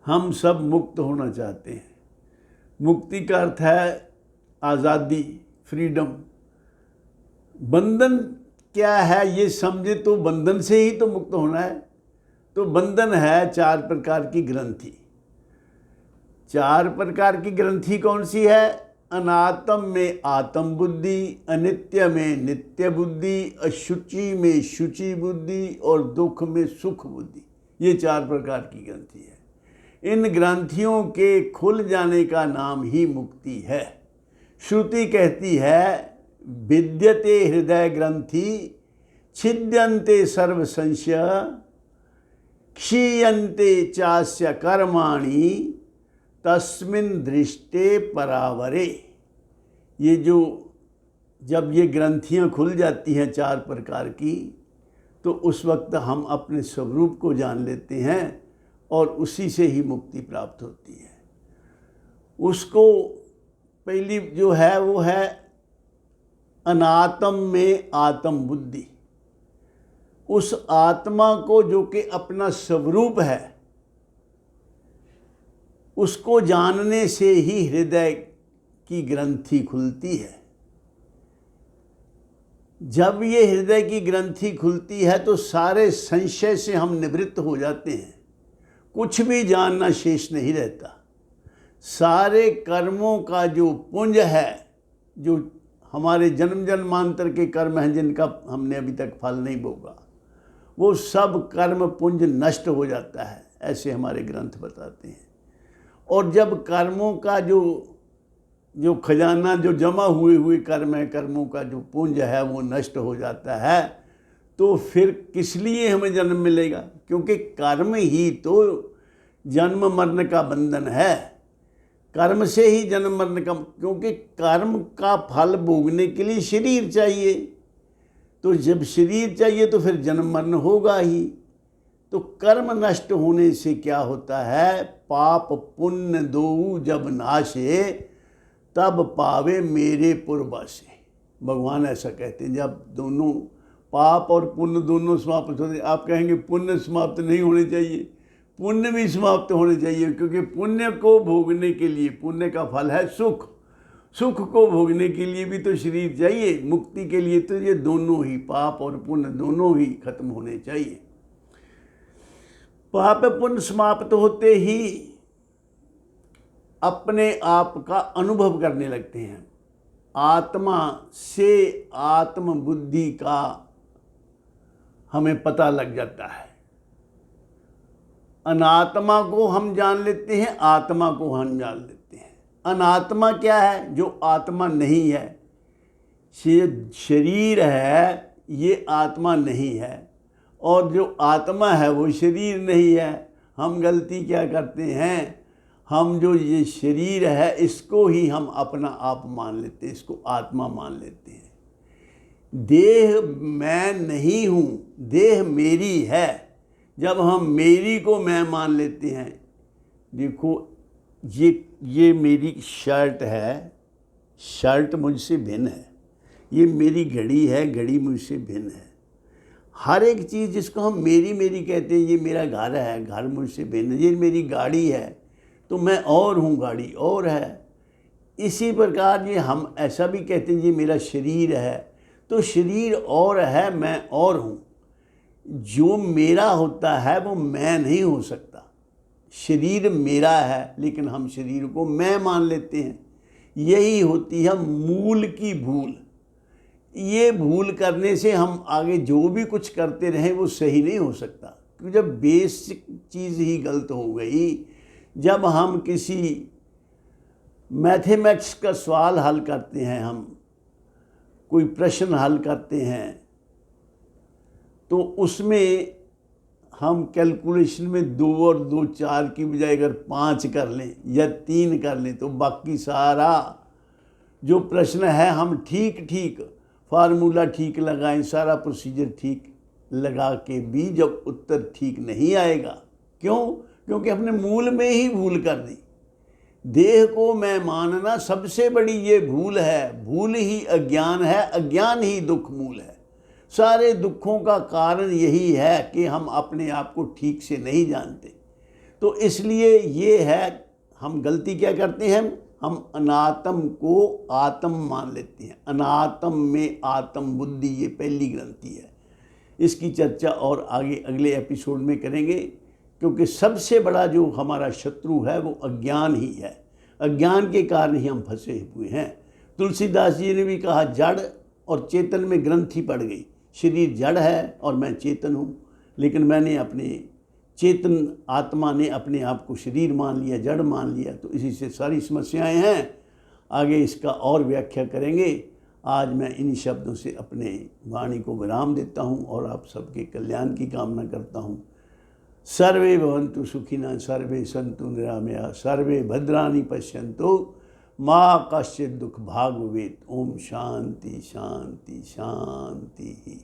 हम सब मुक्त होना चाहते हैं। मुक्ति का अर्थ है आज़ादी, फ्रीडम। बंधन क्या है ये समझे तो बंधन से ही तो मुक्त होना है। तो बंधन है 4 प्रकार की ग्रंथि। 4 प्रकार की ग्रंथि कौन सी है? अनात्म में आत्म बुद्धि, अनित्य में नित्य बुद्धि, अशुचि में शुचि बुद्धि और दुख में सुख बुद्धि। ये 4 प्रकार की ग्रंथि है। इन ग्रंथियों के खुल जाने का नाम ही मुक्ति है। श्रुति कहती है विद्यते हृदय ग्रंथि छिद्यन्ते सर्व संशय क्षीयन्ते चास्य कर्माणि तस्मिन् दृष्टे परावरे। ये जो जब ये ग्रंथियाँ खुल जाती हैं 4 प्रकार की, तो उस वक्त हम अपने स्वरूप को जान लेते हैं और उसी से ही मुक्ति प्राप्त होती है। उसको पहली जो है वो है अनात्म में आत्म बुद्धि। उस आत्मा को जो कि अपना स्वरूप है, उसको जानने से ही हृदय की ग्रंथि खुलती है। जब ये हृदय की ग्रंथि खुलती है तो सारे संशय से हम निवृत्त हो जाते हैं। कुछ भी जानना शेष नहीं रहता। सारे कर्मों का जो पुंज है, जो हमारे जन्म जन्मांतर के कर्म हैं जिनका हमने अभी तक फल नहीं भोगा, वो सब कर्म पुंज नष्ट हो जाता है, ऐसे हमारे ग्रंथ बताते हैं। और जब कर्मों का जो खजाना, जो जमा हुए कर्म है, कर्मों का जो पुंज है वो नष्ट हो जाता है, तो फिर किस लिए हमें जन्म मिलेगा? क्योंकि कर्म ही तो जन्म मरण का बंधन है। कर्म से ही जन्म मरण का, क्योंकि कर्म का फल भोगने के लिए शरीर चाहिए। तो जब शरीर चाहिए तो फिर जन्म मरण होगा ही। तो कर्म नष्ट होने से क्या होता है? पाप पुण्य दो जब नाशे तब पावे मेरे पुरबासे। भगवान ऐसा कहते हैं। जब दोनों पाप और पुण्य दोनों समाप्त होते, आप कहेंगे पुण्य समाप्त नहीं होने चाहिए, पुण्य भी समाप्त होने चाहिए, क्योंकि पुण्य को भोगने के लिए, पुण्य का फल है सुख, सुख को भोगने के लिए भी तो शरीर चाहिए। मुक्ति के लिए तो ये दोनों ही, पाप और पुण्य दोनों ही खत्म होने चाहिए। पाप पुण्य समाप्त होते ही अपने आप का अनुभव करने लगते हैं। आत्मा से आत्म बुद्धि का हमें पता लग जाता है। अनात्मा को हम जान लेते हैं, आत्मा को हम जान लेते हैं। अनात्मा क्या है? जो आत्मा नहीं है। शरीर है, ये आत्मा नहीं है, और जो आत्मा है वो शरीर नहीं है। हम गलती क्या करते हैं? हम जो ये शरीर है इसको ही हम अपना आप मान लेते हैं, इसको आत्मा मान लेते हैं। देह मैं नहीं हूँ, देह मेरी है। जब हम मेरी को मैं मान लेते हैं, देखो ये मेरी शर्ट है, शर्ट मुझसे भिन्न है। ये मेरी घड़ी है, घड़ी मुझसे भिन्न है। हर एक चीज़ जिसको हम मेरी मेरी कहते हैं, ये मेरा घर है, घर मुझसे भिन्न है। ये मेरी गाड़ी है, तो मैं और हूँ, गाड़ी और है। इसी प्रकार ये हम ऐसा भी कहते हैं ये मेरा शरीर है, तो शरीर और है, मैं और हूँ। जो मेरा होता है वो मैं नहीं हो सकता। शरीर मेरा है, लेकिन हम शरीर को मैं मान लेते हैं। यही होती है मूल की भूल। ये भूल करने से हम आगे जो भी कुछ करते रहें वो सही नहीं हो सकता, क्योंकि जब बेसिक चीज़ ही गलत हो गई, जब हम किसी मैथमेटिक्स का सवाल हल करते हैं, हम कोई प्रश्न हल करते हैं, तो उसमें हम कैलकुलेशन में 2 और 2 4 की बजाय अगर 5 कर लें या 3 कर लें, तो बाकी सारा जो प्रश्न है हम ठीक फार्मूला ठीक लगाएं, सारा प्रोसीजर ठीक लगा के भी जब उत्तर ठीक नहीं आएगा, क्यों? क्योंकि हमने मूल में ही भूल कर दी। देह को मैं मानना सबसे बड़ी ये भूल है। भूल ही अज्ञान है, अज्ञान ही दुख मूल है। सारे दुखों का कारण यही है कि हम अपने आप को ठीक से नहीं जानते। तो इसलिए ये है, हम गलती क्या करते हैं, हम अनात्म को आत्म मान लेते हैं। अनात्म में आत्म बुद्धि, ये पहली ग्रंथि है। इसकी चर्चा और आगे अगले एपिसोड में करेंगे, क्योंकि सबसे बड़ा जो हमारा शत्रु है वो अज्ञान ही है। अज्ञान के कारण ही हम फंसे हुए हैं। तुलसीदास जी ने भी कहा, जड़ और चेतन में ग्रंथि पड़ गई। शरीर जड़ है और मैं चेतन हूँ, लेकिन मैंने अपने चेतन आत्मा ने अपने आप को शरीर मान लिया, जड़ मान लिया, तो इसी से सारी समस्याएं हैं। आगे इसका और व्याख्या करेंगे। आज मैं इन शब्दों से अपने वाणी को विराम देता हूँ और आप सबके कल्याण की कामना करता हूँ। सर्वे भवन्तु सुखिनः, सर्वे सन्तु निरामयाः, सर्वे भद्राणि पश्यन्तु, माँ कश्चित् दुःख भाग् भवेत्। ओम शांति शांति शांति।